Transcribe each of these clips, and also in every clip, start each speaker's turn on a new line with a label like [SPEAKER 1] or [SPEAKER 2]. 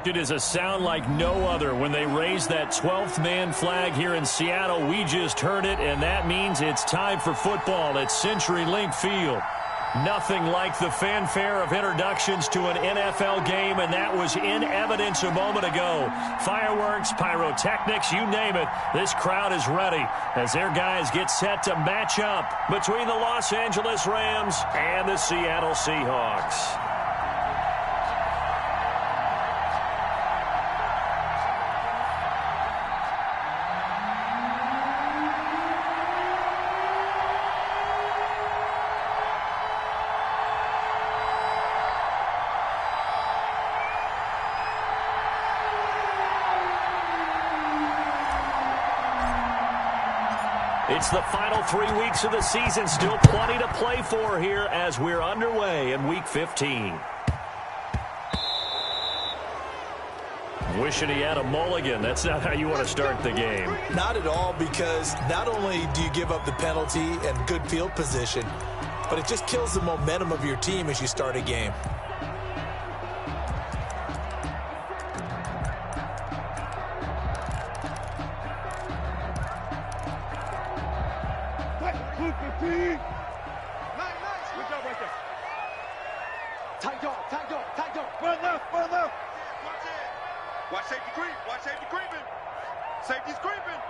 [SPEAKER 1] It is a sound like no other when they raise that 12th man flag here in Seattle. We just heard it, and that means it's time for football at CenturyLink Field. Nothing like the fanfare of introductions to an NFL game, and that was in evidence a moment ago. Fireworks, pyrotechnics, you name it. This crowd is ready as their guys get set to match up between the Los Angeles Rams and the Seattle Seahawks. It's the final 3 weeks of the season. Still plenty to play for here as we're underway in Week 15. Wishing he had a mulligan. That's not how you want to start the game.
[SPEAKER 2] Not at all, because not only do you give up the penalty and good field position, but it just kills the momentum of your team as you start a game.
[SPEAKER 3] Watch safety creep. Watch safety creeping. Safety's creeping.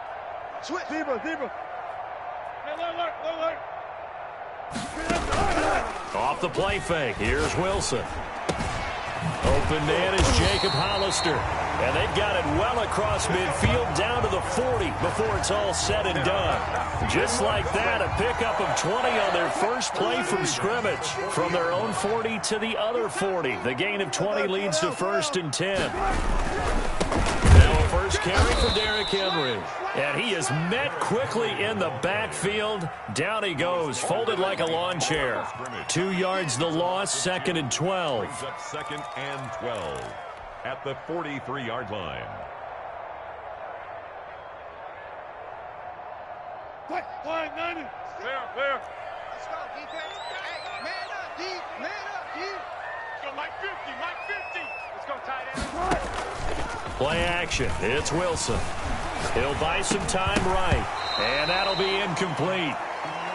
[SPEAKER 3] Switch. Zebra. Alert.
[SPEAKER 1] Off the play fake. Here's Wilson. Open man is Jacob Hollister. And they've got it well across midfield down to the 40 before it's all said and done. Just like that, a pickup of 20 on their first play from scrimmage. From their own 40 to the other 40. The gain of 20 leads to 1st and 10. Now a first carry for Derrick Henry. And he is met quickly in the backfield. Down he goes, folded like a lawn chair. 2 yards the loss, 2nd and 12.
[SPEAKER 4] 2nd and 12 at the 43-yard line.
[SPEAKER 3] Clear. Let's go, defense. Hey, man up, deep. Let's go, Mike 50. Let's go, tight end.
[SPEAKER 1] Play action. It's Wilson. He'll buy some time right. And that'll be incomplete.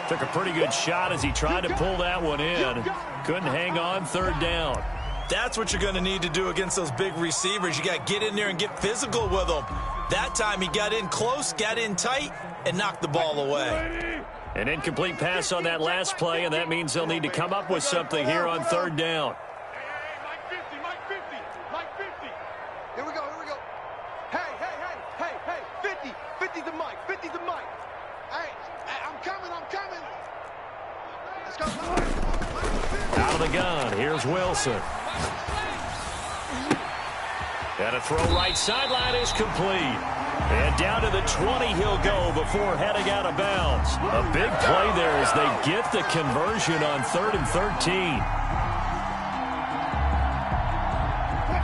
[SPEAKER 1] Took a pretty good shot as he tried to pull that one in. Couldn't hang on, 3rd down.
[SPEAKER 2] That's what you're going to need to do against those big receivers. You got to get in there and get physical with them. That time he got in close, got in tight, and knocked the ball away.
[SPEAKER 1] An incomplete pass on that last play, and that means they'll need to come up with something here on 3rd down.
[SPEAKER 3] Mike 50. Here we go. Hey, 50 to Mike. Hey, I'm coming. Let's go, Mike.
[SPEAKER 1] Out of the gun, here's Wilson. And a throw right sideline is complete. And down to the 20 he'll go before heading out of bounds. A big play there as they get the conversion on 3rd and 13.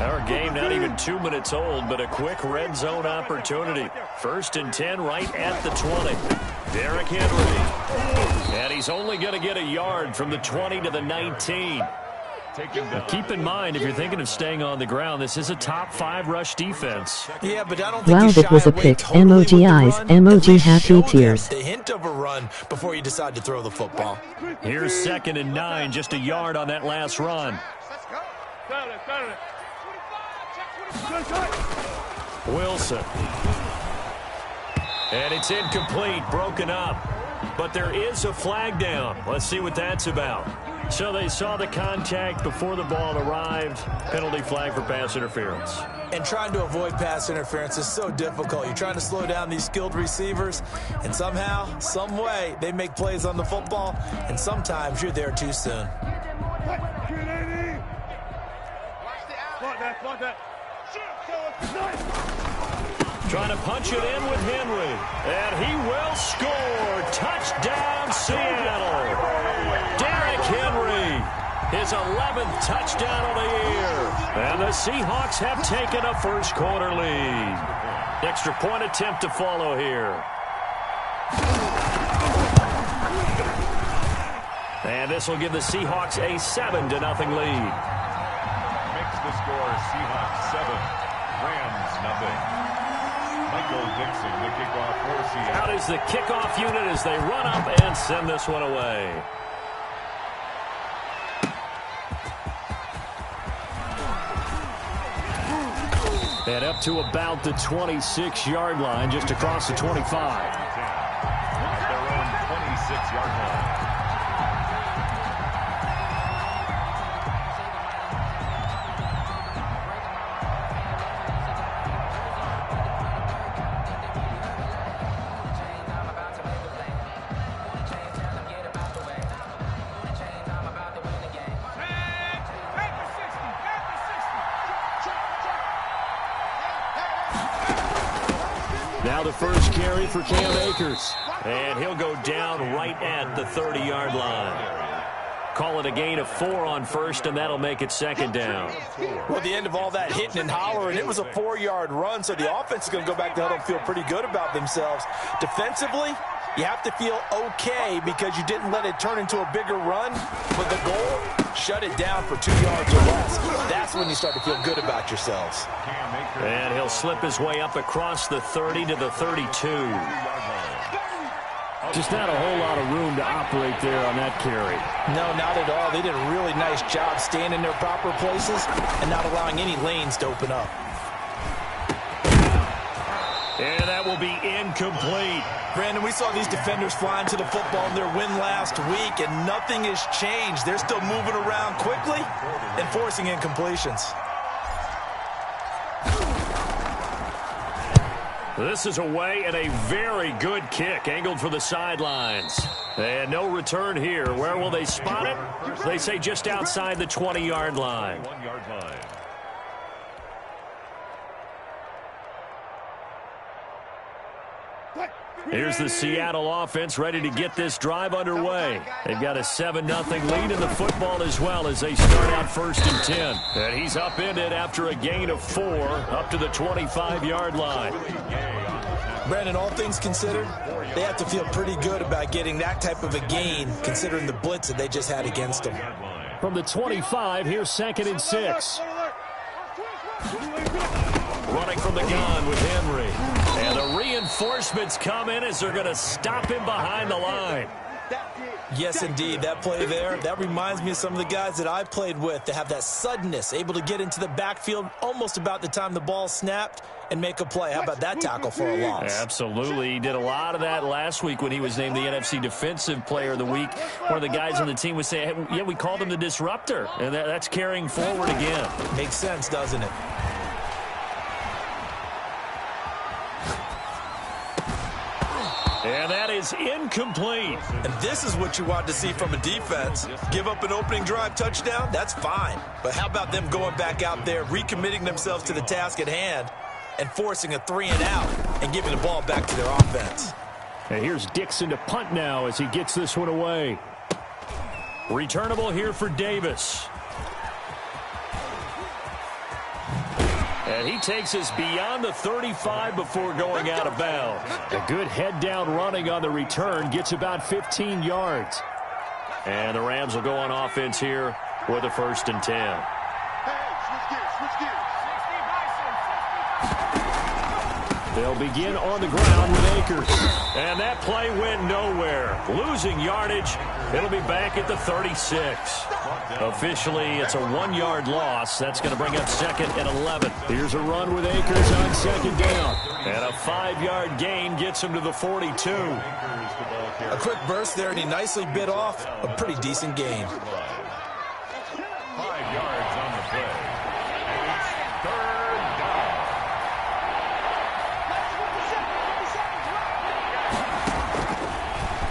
[SPEAKER 1] Our game not even 2 minutes old, but a quick red zone opportunity. 1st and 10 right at the 20. Derrick Henry. And he's only going to get a yard from the 20 to the 19. Keep in mind, if you're thinking of staying on the ground, this is a top 5 rush defense.
[SPEAKER 2] Yeah, but I don't think
[SPEAKER 5] wow, that was a pick. Emoji eyes, emoji happy tears.
[SPEAKER 2] The hint of a run before you decide to throw the football.
[SPEAKER 1] Here's 2nd and 9, just a yard on that last run. Wilson. And it's incomplete, broken up. But there is a flag down. Let's see what that's about. So they saw the contact before the ball arrived. Penalty flag for pass interference.
[SPEAKER 2] And trying to avoid pass interference is so difficult. You're trying to slow down these skilled receivers, and somehow, some way, they make plays on the football, and sometimes you're there too soon.
[SPEAKER 1] Trying to punch it in with Henry. And he will score. Touchdown, Seattle. Derrick Henry, his 11th touchdown of the year. And the Seahawks have taken a first quarter lead. Extra point attempt to follow here. And this will give the Seahawks a 7-0 lead.
[SPEAKER 4] Makes the score Seahawks 7.
[SPEAKER 1] Out is the kickoff unit as they run up and send this one away. And up to about the 26-yard line, just across the 25.
[SPEAKER 4] At their own 26-yard line.
[SPEAKER 1] Now the first carry for Cam Akers. And he'll go down right at the 30-yard line. Call it a gain of 4 on first, and that'll make it second down.
[SPEAKER 2] Well, at the end of all that hitting and hollering, it was a 4-yard run, so the offense is going to go back to huddle and feel pretty good about themselves. Defensively, you have to feel okay because you didn't let it turn into a bigger run. But the goal, shut it down for 2 yards or less. That's when you start to feel good about yourselves.
[SPEAKER 1] And he'll slip his way up across the 30 to the 32. Just not a whole lot of room to operate there on that carry.
[SPEAKER 2] No, not at all. They did a really nice job staying in their proper places and not allowing any lanes to open up.
[SPEAKER 1] And that will be incomplete.
[SPEAKER 2] Brandon, we saw these defenders flying to the football in their win last week, and nothing has changed. They're still moving around quickly and forcing incompletions.
[SPEAKER 1] This is away and a very good kick angled for the sidelines. And no return here. Where will they spot it? They say just outside the 20-yard line.
[SPEAKER 4] 1-yard line.
[SPEAKER 1] Here's the Seattle offense ready to get this drive underway. They've got a 7-0 lead in the football as well as they start out 1st and 10. And he's upended after a gain of 4 up to the 25-yard line.
[SPEAKER 2] Brandon, all things considered, they have to feel pretty good about getting that type of a gain considering the blitz that they just had against them.
[SPEAKER 1] From the 25, here's 2nd and 6. Running from the gun with Henry. And the reinforcements come in as they're going to stop him behind the line.
[SPEAKER 2] Yes, indeed. That play there, that reminds me of some of the guys that I played with that have that suddenness, able to get into the backfield almost about the time the ball snapped and make a play. How about that tackle for a loss?
[SPEAKER 1] Absolutely. He did a lot of that last week when he was named the NFC Defensive Player of the Week. One of the guys on the team would say, hey, yeah, we called him the disruptor. And that's carrying forward again.
[SPEAKER 2] Makes sense, doesn't it?
[SPEAKER 1] And that is incomplete.
[SPEAKER 2] And this is what you want to see from a defense. Give up an opening drive touchdown, that's fine. But how about them going back out there, recommitting themselves to the task at hand, and forcing a 3-and-out and giving the ball back to their offense.
[SPEAKER 1] And here's Dixon to punt now as he gets this one away. Returnable here for Davis. And he takes us beyond the 35 before going out of bounds. A good head-down running on the return gets about 15 yards. And the Rams will go on offense here with a 1st and 10. They'll begin on the ground with Akers. And that play went nowhere. Losing yardage. It'll be back at the 36. Officially, it's a 1-yard loss. That's going to bring up 2nd and 11. Here's a run with Akers on 2nd down. And a 5-yard gain gets him to the 42.
[SPEAKER 2] A quick burst there, and he nicely bit off a pretty decent gain.
[SPEAKER 4] 5 yards on the play. And it's 3rd down.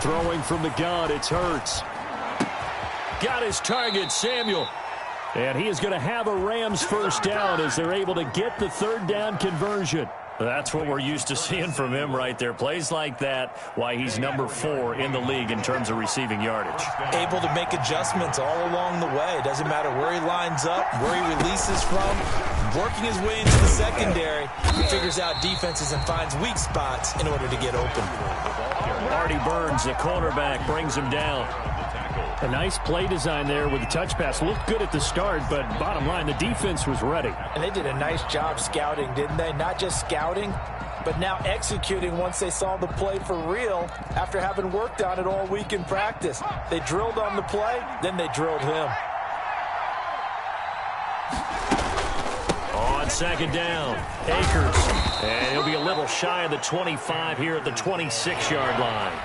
[SPEAKER 1] Throwing from the gun, it's Hurts. Got his target, Samuel. And he is going to have a Rams 1st down as they're able to get the 3rd down conversion. That's what we're used to seeing from him right there. Plays like that, why he's number 4 in the league in terms of receiving yardage.
[SPEAKER 2] Able to make adjustments all along the way. Doesn't matter where he lines up, where he releases from. Working his way into the secondary, he figures out defenses and finds weak spots in order to get open.
[SPEAKER 1] Artie Burns, the cornerback, brings him down. A nice play design there with the touch pass. Looked good at the start, but bottom line, the defense was ready.
[SPEAKER 2] And they did a nice job scouting, didn't they? Not just scouting, but now executing once they saw the play for real after having worked on it all week in practice. They drilled on the play, then they drilled him.
[SPEAKER 1] On second down, Akers. And he'll be a little shy of the 25 here at the 26-yard line.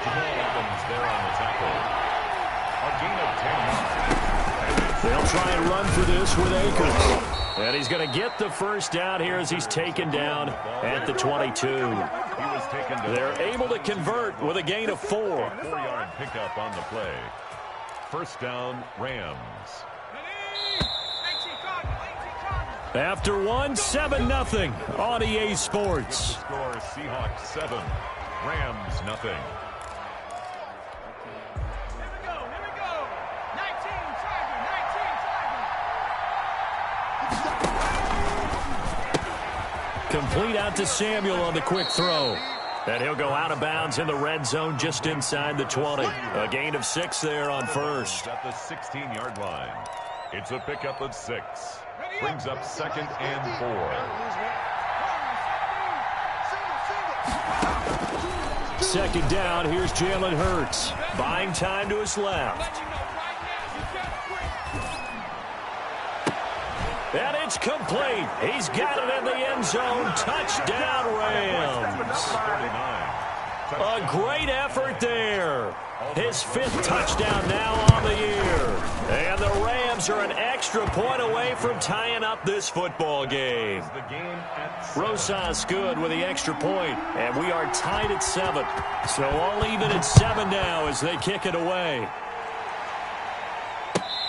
[SPEAKER 4] There on the tackle. A gain of 10 yards.
[SPEAKER 1] They'll try and run for this with Akers. And he's going to get the first down here as he's taken down at the 22. They're able to convert with a gain of 4.
[SPEAKER 4] 4-yard pickup on the play. First down, Rams.
[SPEAKER 1] After 7-0 on EA Sports.
[SPEAKER 4] Score Seahawks 7, Rams nothing.
[SPEAKER 1] Complete out to Samuel on the quick throw. And he'll go out of bounds in the red zone just inside the 20. A gain of 6 there on first.
[SPEAKER 4] At the 16-yard line. It's a pickup of 6. Brings up 2nd and 4.
[SPEAKER 1] Second down, here's Jalen Hurts. Buying time to his left. And it's complete. He's got it in the end zone. Touchdown, Rams. A great effort there. His 5th touchdown now on the year. And the Rams are an extra point away from tying up this football game. Rosas good with the extra point, and we are tied at 7. So all even at 7 now as they kick it away.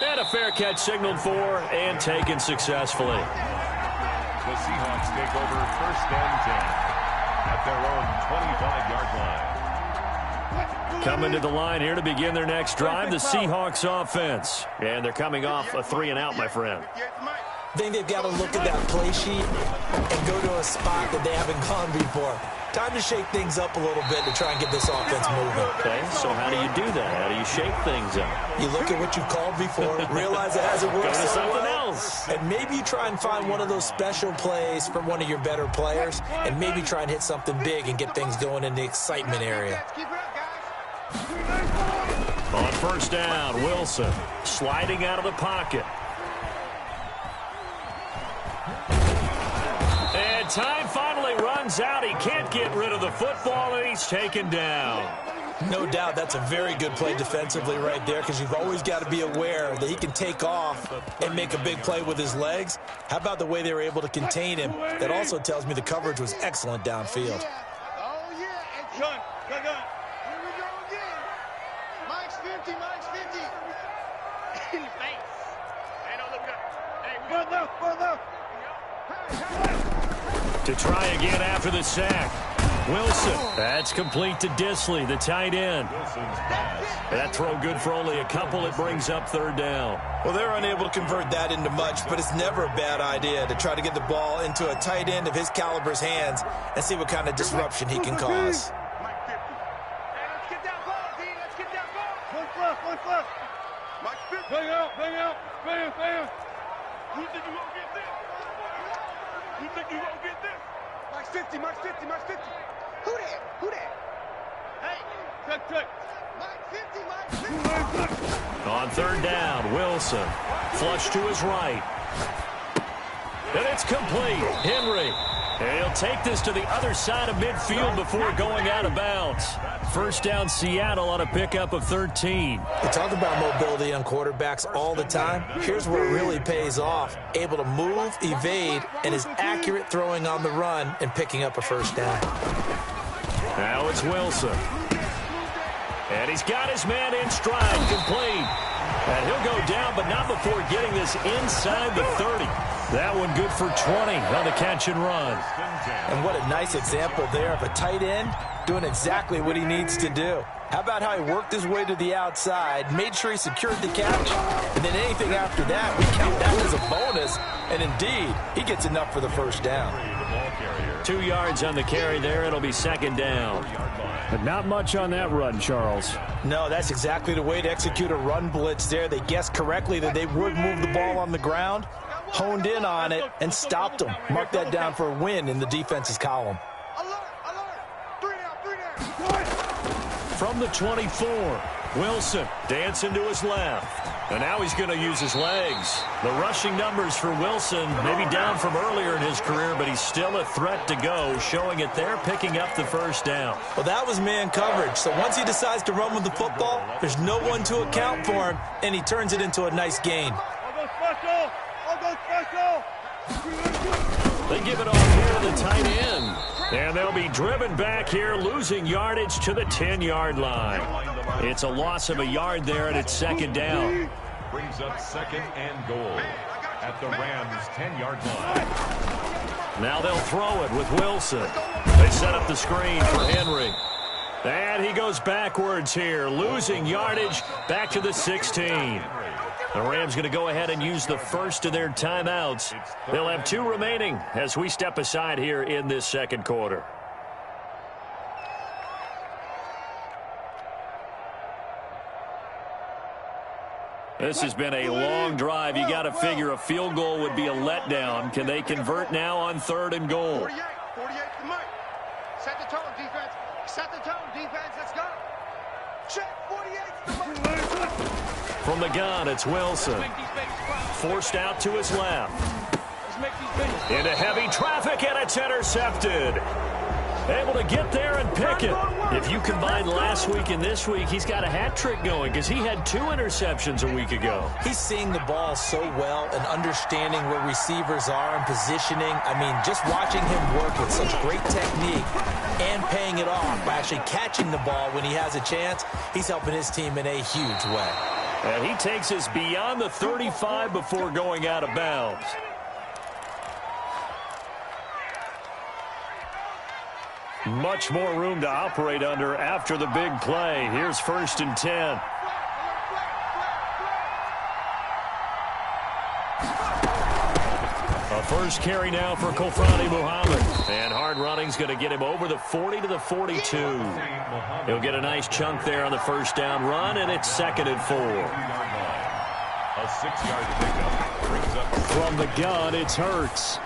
[SPEAKER 1] And a fair catch signaled for and taken successfully.
[SPEAKER 4] The Seahawks take over 1st and 10 at their own 25-yard line.
[SPEAKER 1] Coming to the line here to begin their next drive, the Seahawks offense. And they're coming off a 3-and-out, my friend.
[SPEAKER 2] I think they've got to look at that play sheet and go to a spot that they haven't gone before. Time to shake things up a little bit to try and get this offense moving.
[SPEAKER 1] Okay, so how do you do that? How do you shake things up?
[SPEAKER 2] You look at what you called before, realize it hasn't worked
[SPEAKER 1] Go to
[SPEAKER 2] so
[SPEAKER 1] something
[SPEAKER 2] well,
[SPEAKER 1] else.
[SPEAKER 2] and maybe you try and find one of those special plays from one of your better players, and maybe try and hit something big and get things going in the excitement area.
[SPEAKER 1] On first down, Wilson sliding out of the pocket. And time finally runs out. He can't get rid of the football, and he's taken down.
[SPEAKER 2] No doubt that's a very good play defensively right there, because you've always got to be aware that he can take off and make a big play with his legs. How about the way they were able to contain him? That also tells me the coverage was excellent downfield.
[SPEAKER 3] Oh, yeah. Gun. Here we go again. Mike's 50. In the face. Hey, don't look up. Hey, one left.
[SPEAKER 1] To try again after the sack. Wilson. That's complete to Disley, the tight end. That throw good for only a couple. It brings up 3rd down.
[SPEAKER 2] Well, they're unable to convert that into much, but it's never a bad idea to try to get the ball into a tight end of his caliber's hands and see what kind of disruption he can cause.
[SPEAKER 3] Mike 50. Hey, let's get that ball, D. Let's get that ball. One plus. Mike 50. Bang out. Bam. Who think you gonna get this? Mike's 50. Mike's 50. Who that? Hey. Check. Mike 50.
[SPEAKER 1] On 3rd down, Wilson. Flush to his right. And it's complete. Henry. And he'll take this to the other side of midfield before going out of bounds. First down, Seattle on a pickup of 13.
[SPEAKER 2] We talk about mobility on quarterbacks all the time. Here's where it really pays off. Able to move, evade, and is accurate throwing on the run and picking up a first down.
[SPEAKER 1] Now it's Wilson. And he's got his man in stride, complete. And he'll go down, but not before getting this inside the 30. That one good for 20 on the catch and run.
[SPEAKER 2] And what a nice example there of a tight end doing exactly what he needs to do. How about how he worked his way to the outside, made sure he secured the catch, and then anything after that, we count that as a bonus. And indeed, he gets enough for the first down.
[SPEAKER 1] 2 yards on the carry there. It'll be second down. But not much on that run, Charles.
[SPEAKER 2] No, that's exactly the way to execute a run blitz there. They guessed correctly that they would move the ball on the ground, honed in on it, and stopped them. Mark that down for a win in the defense's column.
[SPEAKER 1] From the 24, Wilson dancing to his left. And now he's going to use his legs. The rushing numbers for Wilson maybe down from earlier in his career, but he's still a threat to go, showing it there, picking up the first down.
[SPEAKER 2] Well, that was man coverage. So once he decides to run with the football, there's no one to account for him, and he turns it into a nice gain.
[SPEAKER 1] They give it off here to the tight end. And they'll be driven back here, losing yardage to the 10-yard line. It's a loss of a yard there, and it's second down.
[SPEAKER 4] Brings up second and goal at the Rams' 10-yard line.
[SPEAKER 1] Now they'll throw it with Wilson. They set up the screen for Henry. And he goes backwards here, losing yardage back to the 16. The Rams going to go ahead and use the first of their timeouts. They'll have 2 remaining as we step aside here in this second quarter. This has been a long drive. You got to figure a field goal would be a letdown. Can they convert now on 3rd and goal?
[SPEAKER 3] 48 to Mike. Set the tone, defense. Set the tone, defense. Let's go. Check 48 to Mike.
[SPEAKER 1] From the gun, it's Wilson. Forced out to his left. Into heavy traffic, and it's intercepted. Able to get there and pick it. If you combine last week and this week, he's got a hat trick going because he had 2 interceptions a week ago.
[SPEAKER 2] He's seeing the ball so well and understanding where receivers are and positioning. I mean, just watching him work with such great technique and paying it off by actually catching the ball when he has a chance, he's helping his team in a huge way.
[SPEAKER 1] And he takes us beyond the 35 before going out of bounds. Much more room to operate under after the big play. Here's 1st and 10. A first carry now for Kofrani Muhammad. And hard running's going to get him over the 40 to the 42. He'll get a nice chunk there on the first down run, and it's 2nd and 4.
[SPEAKER 4] A 6-yard pickup brings up
[SPEAKER 1] from the gun, it's Hurts.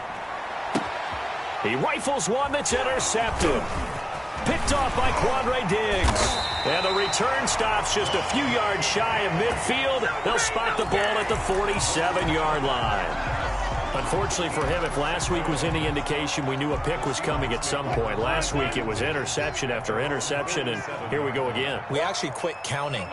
[SPEAKER 1] He rifles one that's intercepted. Picked off by Quandre Diggs. And the return stops just a few yards shy of midfield. They'll spot the ball at the 47-yard line. Unfortunately for him, if last week was any indication, we knew a pick was coming at some point. Last week it was interception after interception, and here we go again.
[SPEAKER 2] We actually quit counting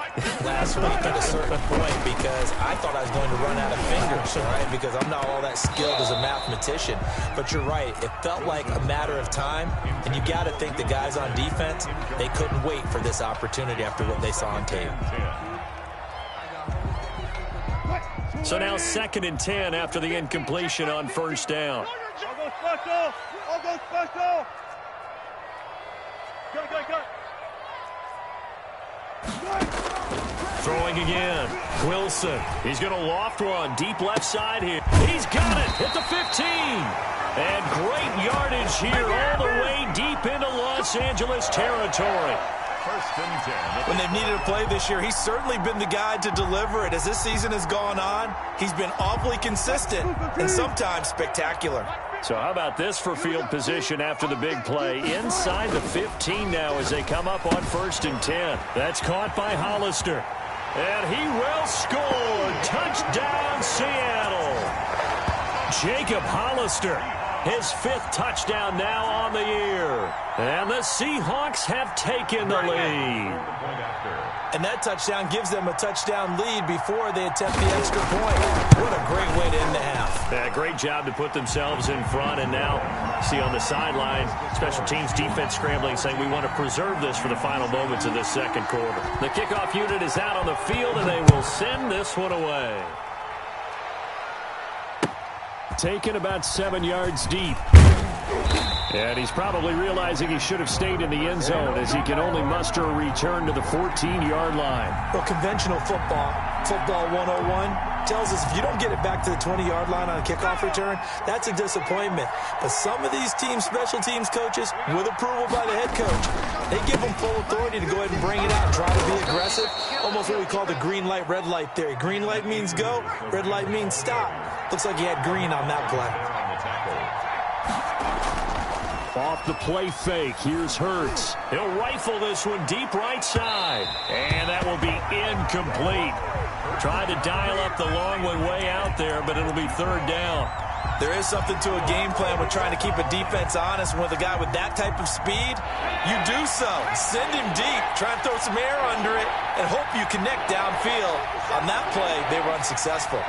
[SPEAKER 2] last week at a certain point because I thought I was going to run out of fingers, all right, because I'm not all that skilled as a mathematician. But you're right. It felt like a matter of time, and you got to think the guys on defense, they couldn't wait for this opportunity after what they saw on tape.
[SPEAKER 1] So now 2nd and 10 after the incompletion on first down.
[SPEAKER 3] I'll go special. I'll go special.
[SPEAKER 1] Throwing again. Wilson. He's going to loft one. Deep left side here. He's got it at the 15. And great yardage here all the way deep into Los Angeles territory.
[SPEAKER 4] 1st and 10.
[SPEAKER 2] When they've needed a play this year, he's certainly been the guy to deliver it. As this season has gone on, he's been awfully consistent and sometimes spectacular.
[SPEAKER 1] So how about this for field position after the big play? Inside the 15 now as they come up on 1st and 10. That's caught by Hollister. And he will score. Touchdown, Seattle. Jacob Hollister. His 5th touchdown now on the year. And the Seahawks have taken the lead.
[SPEAKER 2] And that touchdown gives them a touchdown lead before they attempt the extra point. What a great way to end the half.
[SPEAKER 1] Yeah, great job to put themselves in front. And now, see on the sideline, special teams defense scrambling, saying we want to preserve this for the final moments of this second quarter. The kickoff unit is out on the field, and they will send this one away. taken about 7 yards deep. And he's probably realizing he should have stayed in the end zone as he can only muster a return to the 14-yard line.
[SPEAKER 2] Well, conventional football 101, tells us if you don't get it back to the 20-yard line on a kickoff return, that's a disappointment. But some of these teams, special teams coaches, with approval by the head coach, they give them full authority to go ahead and bring it out, try to be aggressive, almost what we call the green light, red light theory. Green light means go, red light means stop. Looks like he had green on that play.
[SPEAKER 1] Off the play fake, here's Hurts. He'll rifle this one deep right side. And that will be incomplete. Tried to dial up the long one way out there, but it'll be third down.
[SPEAKER 2] There is something to a game plan with trying to keep a defense honest. With a guy with that type of speed, you do so. Send him deep, try and throw some air under it, and hope you connect downfield. On that play, they were unsuccessful.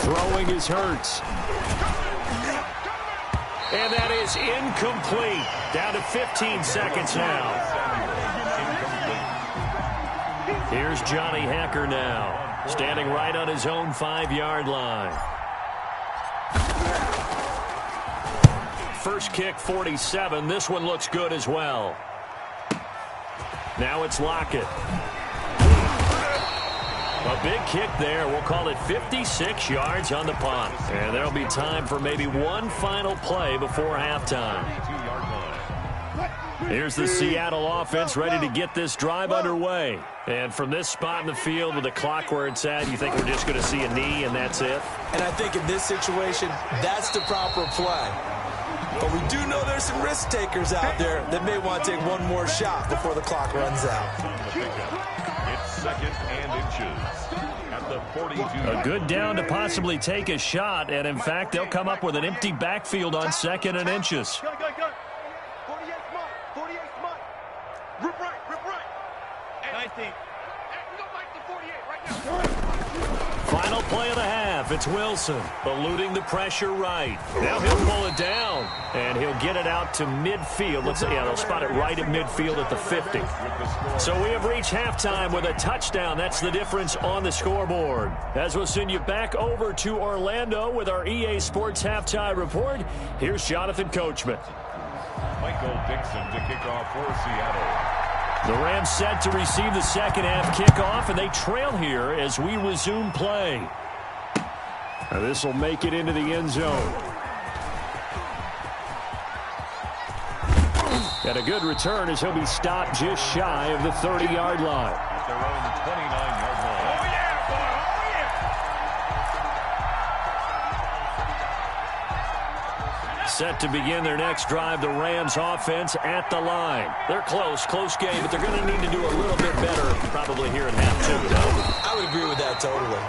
[SPEAKER 1] Throwing is Hurts. And that is incomplete. Down to 15 seconds now. Here's Johnny Hacker now, standing right on his own 5-yard line. First kick, 47. This one looks good as well. Now it's Lockett. A big kick there. We'll call it 56 yards on the punt. And there'll be time for maybe one final play before halftime. Here's the Seattle offense ready to get this drive underway. And from this spot in the field with the clock where it's at, you think we're just going to see a knee and that's it?
[SPEAKER 2] And I think in this situation, that's the proper play. But we do know there's some risk takers out there that may want to take one more shot before the clock runs out.
[SPEAKER 4] It's 2nd and inches at the 42.
[SPEAKER 1] A good down to possibly take a shot, and in fact, they'll come up with an empty backfield on 2nd and inches.
[SPEAKER 3] Go. 48 smart. 48 smart. Rip right. And I think, we don't like the 48 right now.
[SPEAKER 1] Final play of the half. It's Wilson eluding the pressure right. Now he'll pull it down, and he'll get it out to midfield. They'll spot it right at midfield at the 50. So we have reached halftime with a touchdown. That's the difference on the scoreboard. As we'll send you back over to Orlando with our EA Sports Halftime Report, here's Jonathan Coachman.
[SPEAKER 4] Michael Dixon to kick off for Seattle.
[SPEAKER 1] The Rams set to receive the second half kickoff, and they trail here as we resume play. Now this will make it into the end zone. And a good return as he'll be stopped just shy of the 30-yard line.
[SPEAKER 4] At their own 29-yard line.
[SPEAKER 3] Oh, yeah, boy. Oh, yeah.
[SPEAKER 1] Set to begin their next drive, the Rams offense at the line. They're close game, but they're going to need to do a little bit better probably here in half two.
[SPEAKER 2] I would agree with that totally.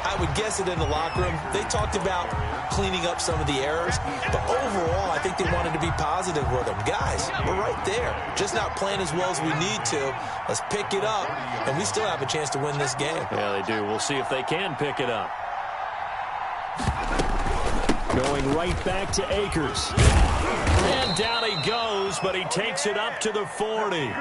[SPEAKER 2] I would guess it in the locker room. They talked about cleaning up some of the errors, but overall, I think they wanted to be positive with them. Guys, we're right there. Just not playing as well as we need to. Let's pick it up, and we still have a chance to win this game.
[SPEAKER 1] Yeah, they do. We'll see if they can pick it up. Going right back to Akers. And down he goes, but he takes it up to the 40.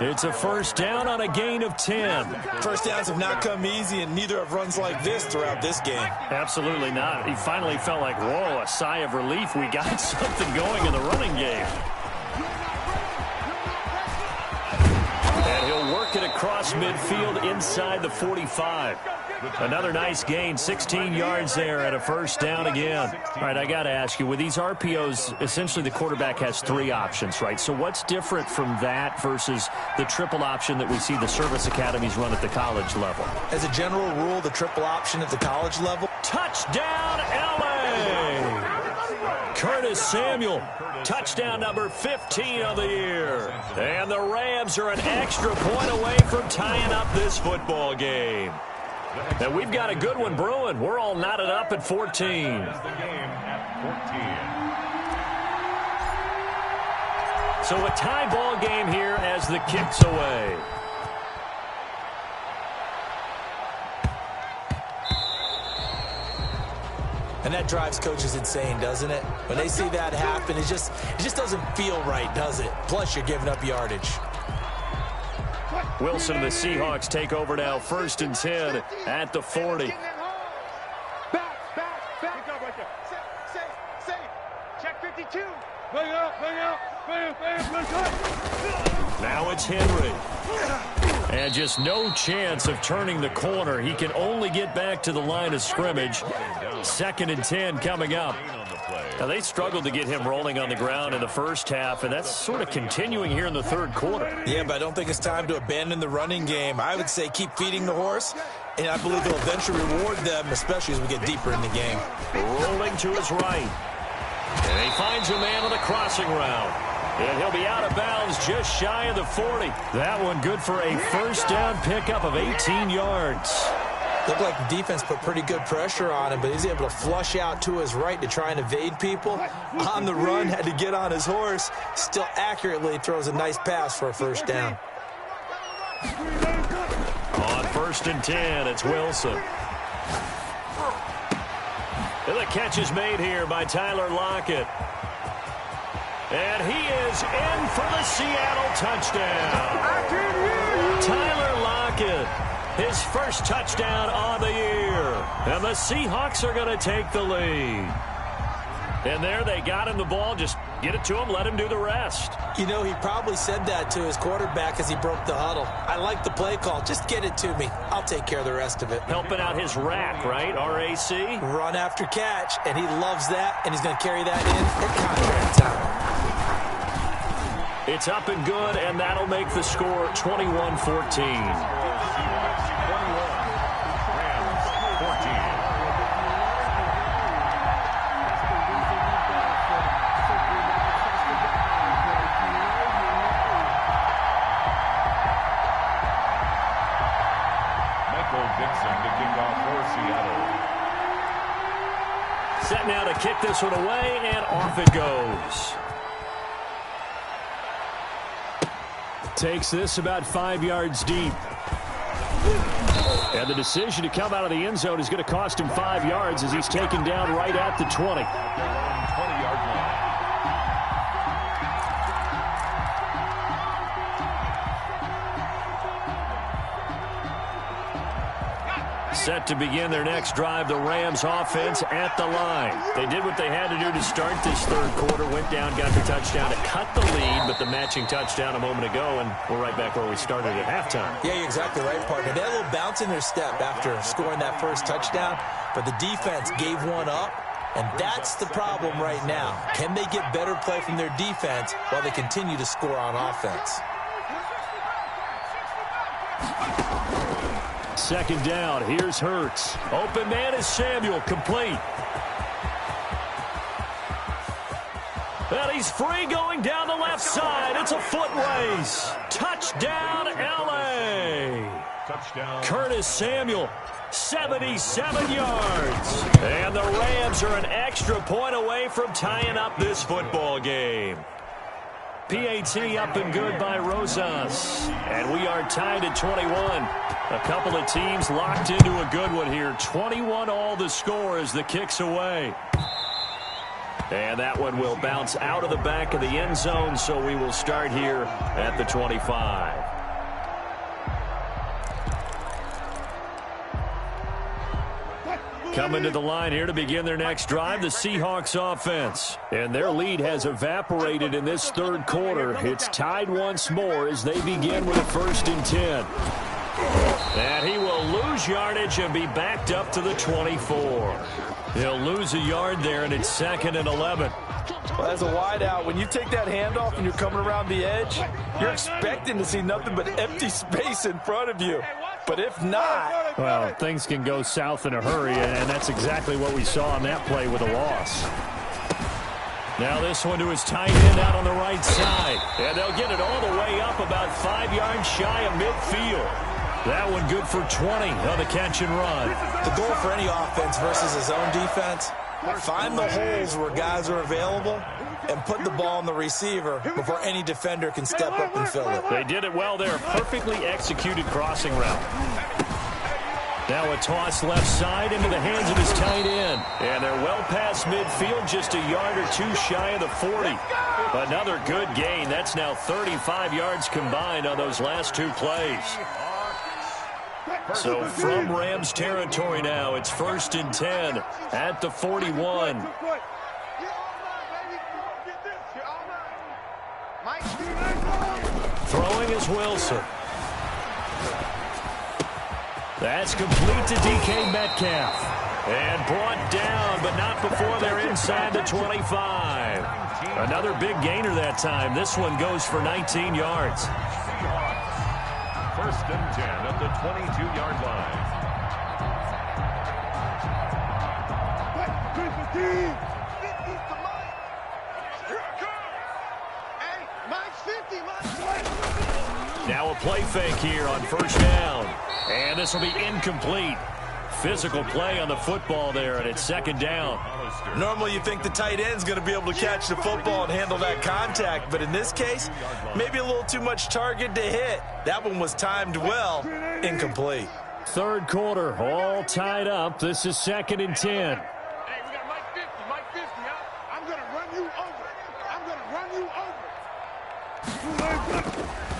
[SPEAKER 1] It's a first down on a gain of 10.
[SPEAKER 2] First downs have not come easy, and neither have runs like this throughout this game.
[SPEAKER 1] Absolutely not. He finally felt like, whoa, a sigh of relief. We got something going in the running game. And he'll work it across midfield inside the 45. Another nice gain, 16 yards there and a first down again. All right, I got to ask you, with these RPOs, essentially the quarterback has 3 options, right? So what's different from that versus the triple option that we see the service academies run at the college level?
[SPEAKER 2] As a general rule, the triple option at the college level.
[SPEAKER 1] Touchdown, LA! Curtis Samuel, touchdown number 15 of the year. And the Rams are an extra point away from tying up this football game. And we've got a good one brewing. We're all knotted up at 14.
[SPEAKER 4] The game at 14.
[SPEAKER 1] So a tie ball game here as the kick's away.
[SPEAKER 2] And that drives coaches insane, doesn't it? When they see that happen, it just doesn't feel right, does it? Plus, you're giving up yardage.
[SPEAKER 1] Wilson and the Seahawks take over now, 1st and 10 at the 40.
[SPEAKER 3] Back. Good job right there. Safe. Check 52. Bring out.
[SPEAKER 1] Now it's Henry. And just no chance of turning the corner. He can only get back to the line of scrimmage. 2nd and 10 coming up. Now, they struggled to get him rolling on the ground in the first half, and that's sort of continuing here in the 3rd quarter.
[SPEAKER 2] Yeah, but I don't think it's time to abandon the running game. I would say keep feeding the horse, and I believe he'll eventually reward them, especially as we get deeper in the game.
[SPEAKER 1] Rolling to his right. And he finds a man on the crossing route. And he'll be out of bounds just shy of the 40. That one good for a 1st down pickup of 18 yards.
[SPEAKER 2] Looked like the defense put pretty good pressure on him, but he's able to flush out to his right to try and evade people. On the run, had to get on his horse. Still accurately throws a nice pass for a 1st down.
[SPEAKER 1] On 1st and 10, it's Wilson. And the catch is made here by Tyler Lockett. And he is in for the Seattle touchdown. Tyler Lockett, his 1st touchdown on the year. And the Seahawks are going to take the lead. And there they got him the ball. Just get it to him, let him do the rest.
[SPEAKER 2] You know, he probably said that to his quarterback as he broke the huddle. I like the play call. Just get it to me. I'll take care of the rest of it.
[SPEAKER 1] Helping out his rack, right? RAC?
[SPEAKER 2] Run after catch, and he loves that, and he's going to carry that in at contract time.
[SPEAKER 1] It's up and good, and that'll make the score 21-14. Set now to kick this one away, and off it goes. Takes this about 5 yards deep. And the decision to come out of the end zone is going to cost him 5 yards as he's taken down right at the 20.
[SPEAKER 4] 20-yard line.
[SPEAKER 1] Set to begin their next drive, the Rams offense at the line. They did what they had to do to start this 3rd quarter, went down, got the touchdown to cut the lead, but the matching touchdown a moment ago, and we're right back where we started at halftime.
[SPEAKER 2] Yeah, you're exactly right, partner. They had a little bounce in their step after scoring that 1st touchdown, but the defense gave one up, and that's the problem right now. Can they get better play from their defense while they continue to score on offense?
[SPEAKER 1] 2nd down, here's Hurts. Open man is Samuel, complete. And he's free going down the left side. It's a foot race. Touchdown, L.A.
[SPEAKER 4] Touchdown.
[SPEAKER 1] Curtis Samuel, 77 yards. And the Rams are an extra point away from tying up this football game. PAT up and good by Rosas. And we are tied at 21. A couple of teams locked into a good one here. 21 all the score as the kick's away. And that one will bounce out of the back of the end zone, so we will start here at the 25. Coming to the line here to begin their next drive, the Seahawks offense. And their lead has evaporated in this 3rd quarter. It's tied once more as they begin with a 1st and 10. And he will lose yardage and be backed up to the 24. He'll lose a yard there, and it's 2nd and 11.
[SPEAKER 2] Well, as a wideout, when you take that handoff and you're coming around the edge, you're expecting to see nothing but empty space in front of you. But if not...
[SPEAKER 1] Well, things can go south in a hurry, and that's exactly what we saw on that play with a loss. Now this one to his tight end out on the right side. And they'll get it all the way up about 5 yards shy of midfield. That one good for 20 on the catch and run.
[SPEAKER 2] The goal for any offense versus his own defense, find the holes where guys are available and put the ball on the receiver before any defender can step up and fill it.
[SPEAKER 1] They did it well there. Perfectly executed crossing route. Now a toss left side into the hands of his tight end. And they're well past midfield, just a yard or two shy of the 40. Another good gain. That's now 35 yards combined on those last two plays. So from Rams territory now, it's 1st and 10 at the 41. Throwing is Wilson. That's complete to DK Metcalf. And brought down, but not before they're inside the 25. Another big gainer that time. This one goes for 19 yards.
[SPEAKER 4] 1st and 10 at the 22-yard line.
[SPEAKER 1] Now a play fake here on 1st down. And this will be incomplete. Physical play on the football there, and it's 2nd down.
[SPEAKER 2] Normally you think the tight end's going to be able to catch the football and handle that contact, but in this case, maybe a little too much target to hit. That one was timed well. Incomplete.
[SPEAKER 1] 3rd quarter, all tied up. This is 2nd and 10.
[SPEAKER 3] Hey, we got Mike 50, huh? I'm going to run you over.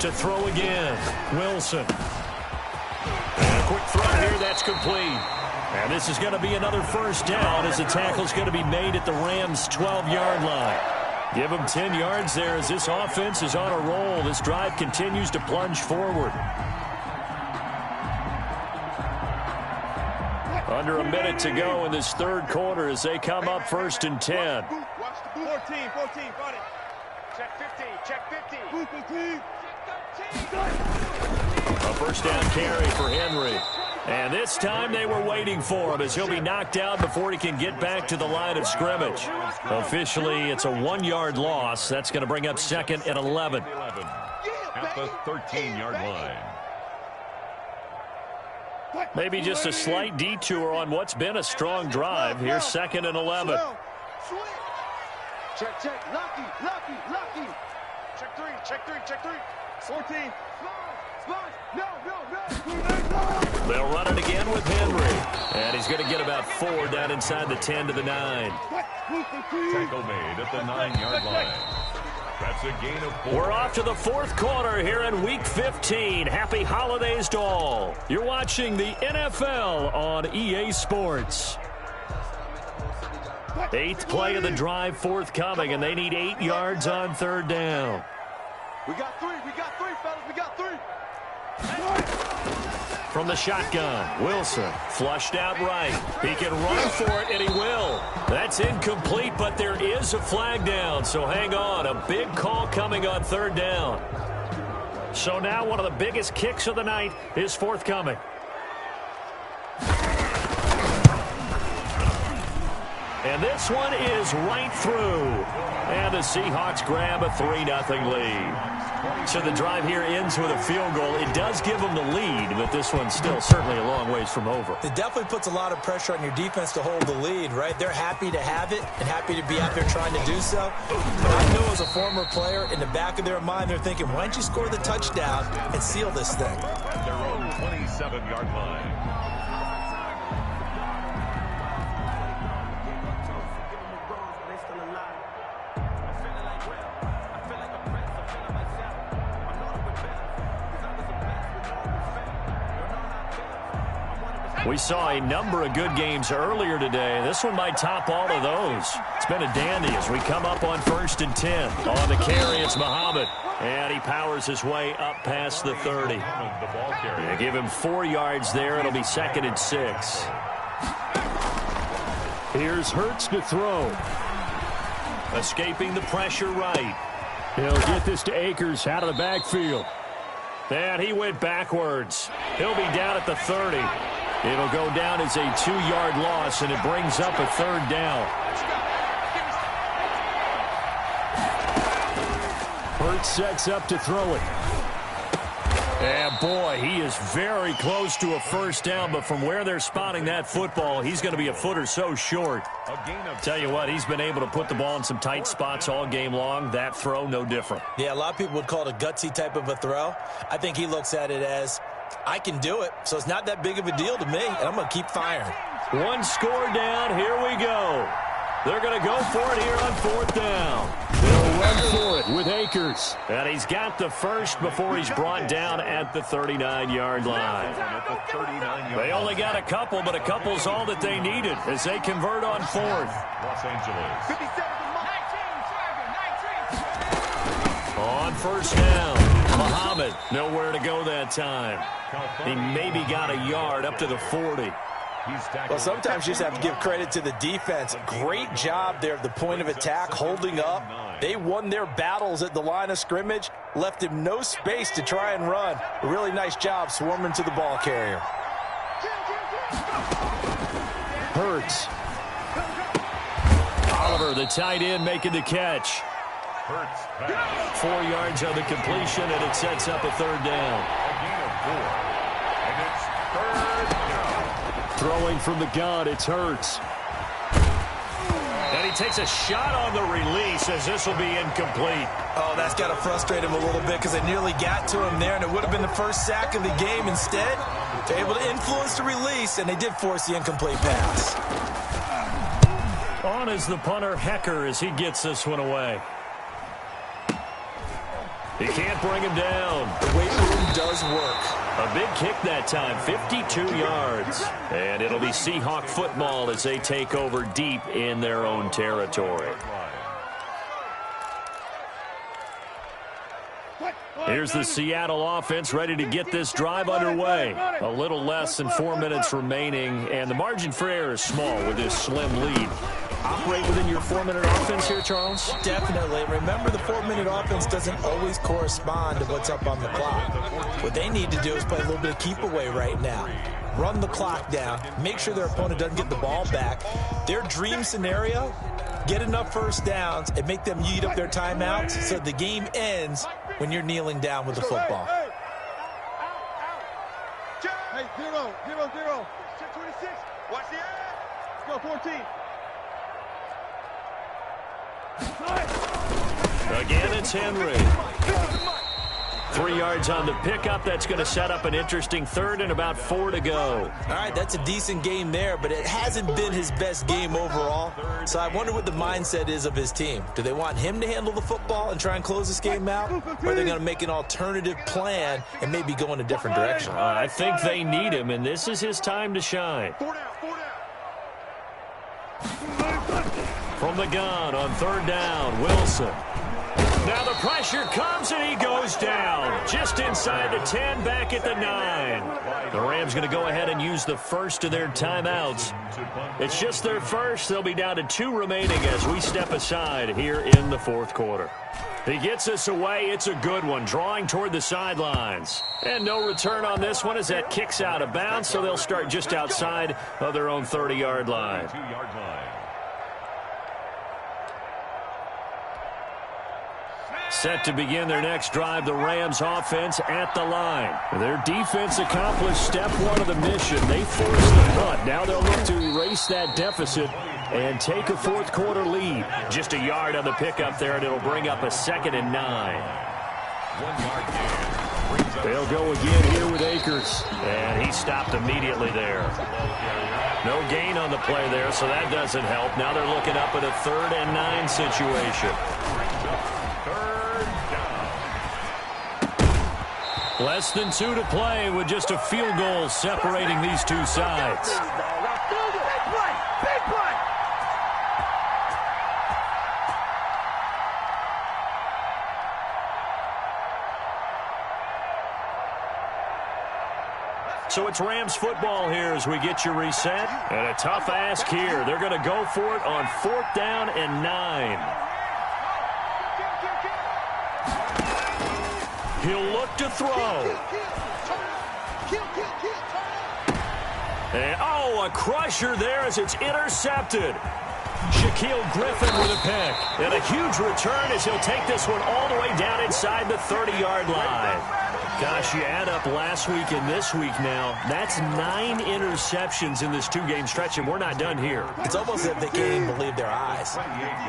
[SPEAKER 1] To throw again, Wilson. And a quick throw here, that's complete. And this is going to be another 1st down as the tackle's going to be made at the Rams' 12-yard line. Give them 10 yards there as this offense is on a roll. This drive continues to plunge forward. Under a minute to go in this 3rd quarter as they come up 1st and 10.
[SPEAKER 3] Watch the 14, got it. Check 50.
[SPEAKER 1] A 1st down carry for Henry. And this time they were waiting for him as he'll be knocked down before he can get back to the line of scrimmage. Officially, it's a 1-yard loss. That's going to bring up 2nd and 11.
[SPEAKER 4] At the 13-yard line.
[SPEAKER 1] Maybe just a slight detour on what's been a strong drive. Here's 2nd and 11.
[SPEAKER 3] Check. Lucky. Check 3. 14. No.
[SPEAKER 1] They'll run it again with Henry. And he's going to get about 4 down inside the 10 to the 9.
[SPEAKER 4] Tackle made at the 9-yard line. That's a gain of 4.
[SPEAKER 1] We're off to the 4th quarter here in Week 15. Happy holidays to all. You're watching the NFL on EA Sports. 8th play of the drive forthcoming, and they need 8 yards on 3rd down.
[SPEAKER 3] We got 3, fellas. We got 3.
[SPEAKER 1] From the shotgun, Wilson flushed out right. He can run for it, and he will. That's incomplete, but there is a flag down, so hang on. A big call coming on 3rd down. So now one of the biggest kicks of the night is forthcoming. And this one is right through. And the Seahawks grab a 3-0 lead. So the drive here ends with a field goal. It does give them the lead, but this one's still certainly a long ways from over.
[SPEAKER 2] It definitely puts a lot of pressure on your defense to hold the lead, right? They're happy to have it and happy to be out there trying to do so. But I know as a former player, in the back of their mind, they're thinking, why don't you score the touchdown and seal this thing?
[SPEAKER 4] At their own 27-yard line.
[SPEAKER 1] We saw a number of good games earlier today. This one might top all of those. It's been a dandy as we come up on 1st and 10. On the carry, it's Muhammad. And he powers his way up past the 30. They give him 4 yards there. It'll be 2nd and 6. Here's Hurts to throw. Escaping the pressure right. He'll get this to Akers out of the backfield. And he went backwards. He'll be down at the 30. It'll go down as a 2-yard loss, and it brings up a 3rd down. Hurts sets up to throw it. And boy, he is very close to a 1st down, but from where they're spotting that football, he's going to be a foot or so short. Tell you what, he's been able to put the ball in some tight spots all game long. That throw, no different.
[SPEAKER 2] Yeah, a lot of people would call it a gutsy type of a throw. I think he looks at it as I can do it, so it's not that big of a deal to me, and I'm going to keep firing.
[SPEAKER 1] One score down. Here we go. They're going to go for it here on 4th down. They'll run for it with Akers. And he's got the first before he's brought down at the 39-yard line. They only got a couple, but a couple's all that they needed as they convert on 4th.
[SPEAKER 4] Los Angeles.
[SPEAKER 1] On 1st down, Muhammad nowhere to go that time. He maybe got a yard up to the 40.
[SPEAKER 2] Well, sometimes you just have to give credit to the defense. Great job there at the point of attack, holding up. They won their battles at the line of scrimmage, left him no space to try and run. A really nice job swarming to the ball carrier.
[SPEAKER 1] Hurts. Oliver, the tight end, making the catch. 4 yards on the completion, and it sets up a 3rd down.
[SPEAKER 4] A gain of 4. And it's 3rd down.
[SPEAKER 1] Throwing from the gun, it's Hurts. And he takes a shot on the release as this will be incomplete.
[SPEAKER 2] Oh, that's got to frustrate him a little bit because they nearly got to him there, and it would have been the first sack of the game. Instead, they're able to influence the release, and they did force the incomplete pass.
[SPEAKER 1] On is the punter, Hecker, as he gets this one away. He can't bring him down.
[SPEAKER 2] The weight room does work.
[SPEAKER 1] A big kick that time, 52 yards. And it'll be Seahawk football as they take over deep in their own territory. Here's the Seattle offense ready to get this drive underway. A little less than 4 minutes remaining, and the margin for error is small with this slim lead. Operate within your 4-minute offense here, Charles?
[SPEAKER 2] Definitely. Remember, the 4-minute offense doesn't always correspond to what's up on the clock. What they need to do is play a little bit of keep away right now. Run the clock down. Make sure their opponent doesn't get the ball back. Their dream scenario, get enough first downs and make them eat up their timeouts so the game ends when you're kneeling down with the football.
[SPEAKER 3] Hey, 0, 0, 0. Check 26. Watch the air. Let's go, 14.
[SPEAKER 1] Again, it's Henry. 3 yards on the pickup. That's going to set up an interesting 3rd and about 4 to go.
[SPEAKER 2] All right, that's a decent game there, but it hasn't been his best game overall. So I wonder what the mindset is of his team. Do they want him to handle the football and try and close this game out? Or are they going to make an alternative plan and maybe go in a different direction?
[SPEAKER 1] I think they need him, and this is his time to shine. From the gun on 3rd down, Wilson. Now the pressure comes and he goes down. Just inside the 10, back at the 9. The Rams going to go ahead and use the first of their timeouts. It's just their first. They'll be down to 2 remaining as we step aside here in the 4th quarter. He gets us away. It's a good one, drawing toward the sidelines. And no return on this one as that kicks out of bounds, so they'll start just outside of their own 30-yard line. Set to begin their next drive, the Rams offense at the line. Their defense accomplished step 1 of the mission. They forced the punt. Now they'll look to erase that deficit and take a 4th quarter lead. Just a yard on the pickup there, and it'll bring up a 2nd and 9.
[SPEAKER 4] 1 yard gain.
[SPEAKER 1] They'll go again here with Akers, and he stopped immediately there. No gain on the play there, so that doesn't help. Now they're looking up at a 3rd and 9 situation. Less than 2 to play with just a field goal separating these two sides. So it's Rams football here as we get you reset. And a tough ask here. They're going to go for it on 4th down and 9. He'll look to throw. And, a crusher there as it's intercepted. Shaquille Griffin with a pick. And a huge return as he'll take this one all the way down inside the 30-yard line. Gosh, you add up last week and this week now, that's 9 interceptions in this 2-game stretch, and we're not done here.
[SPEAKER 2] It's almost as if they can't even believe their eyes.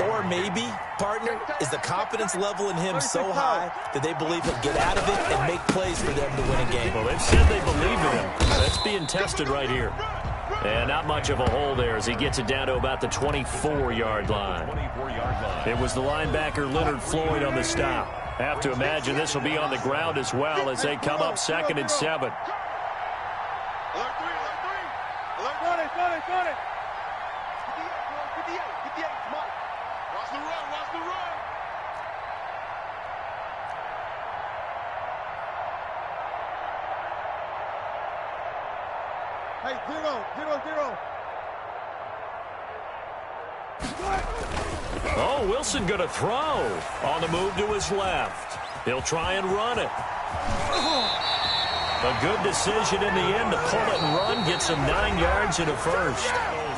[SPEAKER 2] Or maybe, partner, is the confidence level in him so high that they believe he'll get out of it and make plays for them to win a game.
[SPEAKER 1] Well, they've said they believe in him. That's being tested right here. And not much of a hole there as he gets it down to about the 24-yard line. It was the linebacker Leonard Floyd on the stop. Have to imagine this will be on the ground as well as they come up 2nd and 7.
[SPEAKER 3] Hey, 0-0-0.
[SPEAKER 1] Oh, Wilson going to throw on the move to his left. He'll try and run it. A good decision in the end to pull it and run. Gets him 9 yards and a first.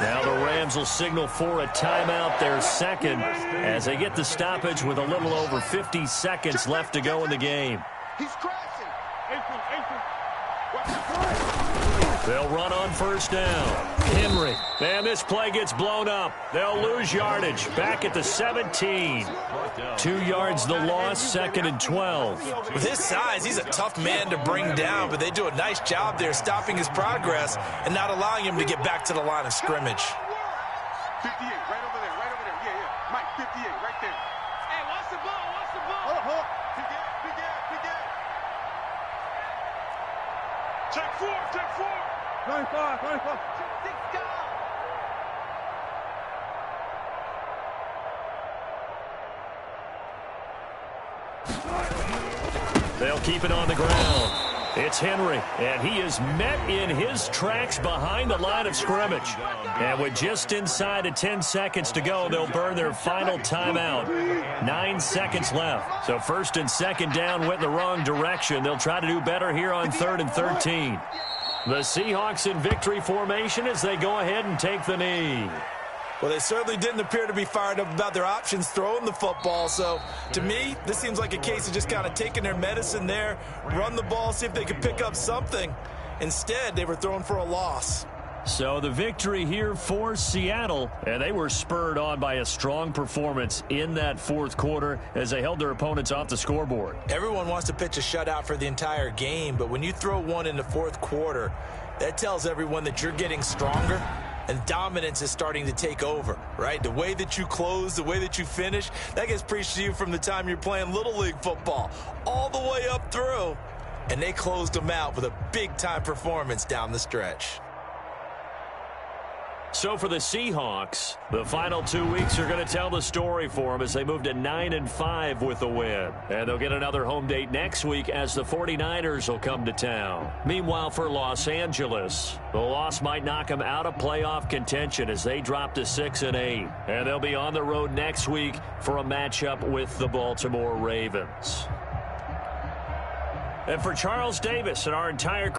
[SPEAKER 1] Now the Rams will signal for a timeout, their second, as they get the stoppage with a little over 50 seconds left to go in the game.
[SPEAKER 3] He's crashing.
[SPEAKER 1] They'll run on first down. Henry. And this play gets blown up. They'll lose yardage. Back at the 17. 2 yards the loss, 2nd and 12.
[SPEAKER 2] With his size, he's a tough man to bring down, but they do a nice job there stopping his progress and not allowing him to get back to the line of scrimmage.
[SPEAKER 3] 58, right over there. Yeah. Mike, 58, right there. Hey, watch the ball. Hold on. Big gap. Check 4. 25.
[SPEAKER 1] They'll keep it on the ground. It's Henry, and he is met in his tracks behind the line of scrimmage. And with just inside of 10 seconds to go, they'll burn their final timeout. 9 seconds left. So 1st and 2nd down went in the wrong direction. They'll try to do better here on 3rd and 13. The Seahawks in victory formation as they go ahead and take the knee.
[SPEAKER 2] Well, they certainly didn't appear to be fired up about their options throwing the football. So, to me, this seems like a case of just kind of taking their medicine there, run the ball, see if they could pick up something. Instead, they were throwing for a loss.
[SPEAKER 1] So the victory here for Seattle, and they were spurred on by a strong performance in that 4th quarter as they held their opponents off the scoreboard.
[SPEAKER 2] Everyone wants to pitch a shutout for the entire game, but when you throw one in the 4th quarter, that tells everyone that you're getting stronger and dominance is starting to take over, right? The way that you close, the way that you finish, that gets preached to you from the time you're playing Little League football all the way up through, and they closed them out with a big-time performance down the stretch.
[SPEAKER 1] So for the Seahawks, the final 2 weeks are going to tell the story for them as they move to 9-5 with a win. And they'll get another home date next week as the 49ers will come to town. Meanwhile, for Los Angeles, the loss might knock them out of playoff contention as they drop to 6-8. And they'll be on the road next week for a matchup with the Baltimore Ravens. And for Charles Davis and our entire